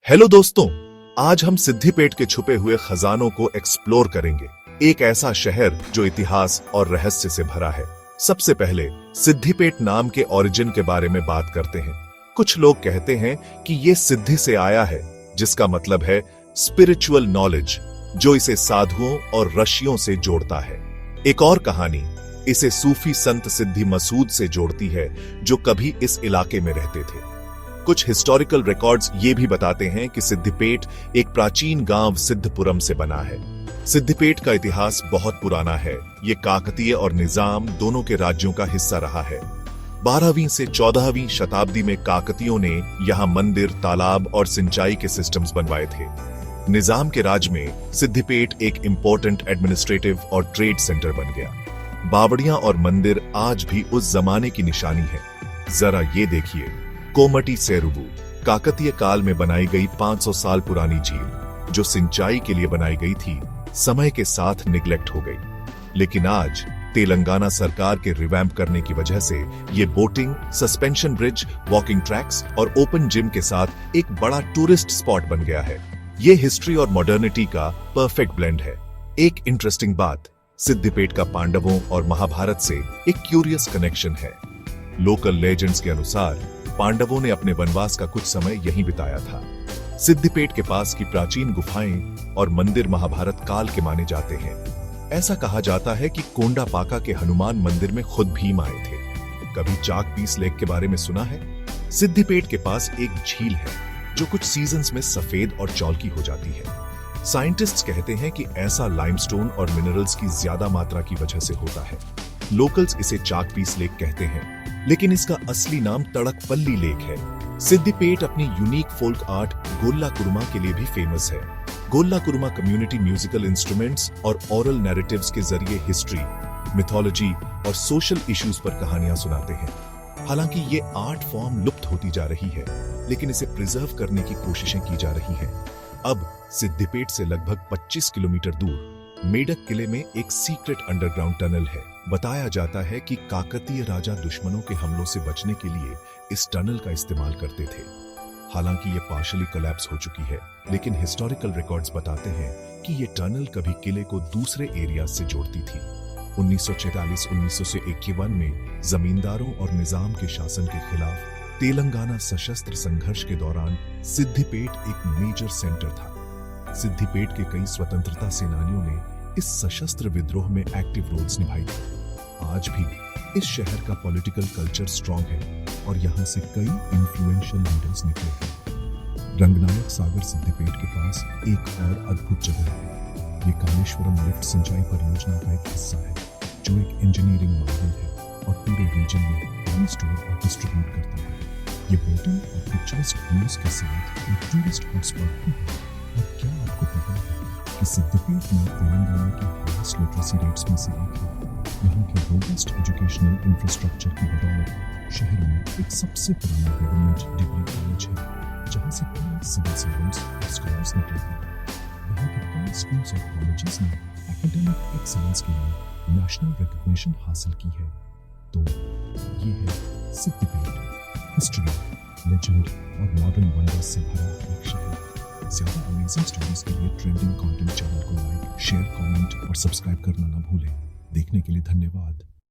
Hello दोस्तों, आज हम सिद्धिपेट के छुपे हुए खजानों को एक्सप्लोर करेंगे। एक ऐसा शहर जो इतिहास और रहस्य से भरा है। सबसे पहले सिद्धिपेट नाम के ओरिजिन के बारे में बात करते हैं। कुछ लोग कहते हैं कि ये सिद्धि से आया है, जिसका मतलब है स्पिरिचुअल नॉलेज, जो इसे साधुओं और ऋषियों से जोड़ता है। एक और कहानी इसे सूफी संत सिद्धि मसूद से जोड़ती है, जो कभी इस इलाके में रहते थे। कुछ हिस्टोरिकल रिकॉर्ड्स ये भी बताते हैं कि सिद्धिपेट एक प्राचीन गांव सिद्धपुरम से बना है। सिद्धिपेट का इतिहास बहुत पुराना है। ये काकतीय और निजाम दोनों के राज्यों का हिस्सा रहा है। 12वीं से 14वीं शताब्दी में काकतियों ने यहाँ मंदिर, तालाब और सिंचाई के सिस्टम्स बनवाए थे। निजाम के राज में सिद्धिपेट एक इंपॉर्टेंट एडमिनिस्ट्रेटिव और ट्रेड सेंटर बन गया। बावड़ियां और मंदिर आज भी उस जमाने की निशानी है। जरा ये देखिए, कोमटी सेरुवु, काकतीय काल में बनाई गई 500 साल पुरानी झील, जो सिंचाई के लिए बनाई गई थी, समय के साथ निग्लेक्ट हो गई। लेकिन आज तेलंगाना सरकार के रिवैम्प करने की वजह से ये boating, suspension bridge, walking tracks और ओपन जिम के साथ एक बड़ा टूरिस्ट स्पॉट बन गया है। ये हिस्ट्री और मॉडर्निटी का परफेक्ट ब्लेंड है। एक इंटरेस्टिंग बात, सिद्धिपेट का पांडवों और महाभारत से एक क्यूरियस कनेक्शन है। लोकल लेजेंड्स के अनुसार पांडवों ने अपने वनवास का कुछ समय यहीं बिताया था। सिद्धिपेट के पास की प्राचीन गुफाएं और मंदिर महाभारत काल के माने जाते हैं। ऐसा कहा जाता है कि कोंडापाका के हनुमान मंदिर में खुद भीम आए थे। कभी चाक पीस लेक के बारे में सुना है? सिद्धिपेट के पास एक झील है, जो कुछ सीजन्स में सफेद और चौलकी हो जाती है। साइंटिस्ट्स कहते हैं कि ऐसा लाइमस्टोन और मिनरल्स की ज्यादा मात्रा की वजह से होता है। लोकल्स इसे चाक पीस लेक कहते हैं, लेकिन इसका असली नाम तड़कपल्ली लेक है। सिद्धिपेट अपनी unique folk art gola Kuruma के लिए भी फेमस है। Gola Kuruma community musical instruments और ओरल नैरेटिव्स के जरिए हिस्ट्री, मिथोलॉजी और सोशल इश्यूज पर कहानियां सुनाते हैं। हालांकि ये आर्ट फॉर्म लुप्त होती जा रही है, लेकिन इसे प्रिजर्व करने की कोशिशें की जा रही हैं। अब सिद्धिपेट से लगभग 25 किलोमीटर दूर मेडक किले में एक सीक्रेट अंडरग्राउंड टनल है। बताया जाता है कि काकतीय राजा दुश्मनों के हमलों से बचने के लिए इस टनल का इस्तेमाल करते थे। हालांकि ये पार्शली कोलैप्स हो चुकी है, लेकिन हिस्टोरिकल रिकॉर्ड्स बताते हैं कि ये टनल कभी किले को दूसरे एरियाज से जोड़ती थी। 1946-1951 में जमींदारों और निजाम के शासन के खिलाफ तेलंगाना सशस्त्र संघर्ष के दौरान सिद्धिपेट एक मेजर सेंटर था। सिद्धिपेट के कई स्वतंत्रता सेनानियों ने इस सशस्त्र विद्रोह में एक्टिव रोल्स निभाई थी। आज भी इस शहर का पॉलिटिकल कल्चर स्ट्रांग है और यहाँ से कई इन्फ्लुएंशियल लीडर्स निकले हैं। रंगनायक सागर सिद्धिपेट के पास एक और अद्भुत जगह है। ये कामेश्वरम लिफ्ट सिंचाई परियोजना का एक हिस्सा है, जो एक इंजीनियरिंग मार्वल है और पूरे रीजन में पानी स्टोर और डिस्ट्रीब्यूट करता है। ये बोटिंग और पिक्चरस्क व्यूज के साथ एक टूरिस्ट हॉटस्पॉट भी है। और क्या आपको पता है कि सिद्धिपेट में तेलंगाना के हाईएस्ट लिटरेसी रेट्स में से एक है। यहाँ के रोबस्ट एजुकेशनल इंफ्रास्ट्रक्चर की बदौलत शहर में एक सबसे पुराना गवर्नमेंट डिग्री कॉलेज है, जहाँ से कई सिविल सर्वेंट्स और स्कॉलर्स निकले हैं। यहाँ के कई स्कूल्स और कॉलेजेस ने एकेडमिक एक्सीलेंस के लिए नेशनल रिकॉग्निशन हासिल की है। तो ये है सिद्धिपेट, हिस्ट्री, लेजेंड और मॉडर्न वंडर्स से भरा एक शहर। ज्यादा अमेजिंग स्टोरीज के लिए ट्रेंडिंग कंटेंट चैनल को लाइक, शेयर, कमेंट और सब्सक्राइब करना ना भूलें। देखने के लिए धन्यवाद।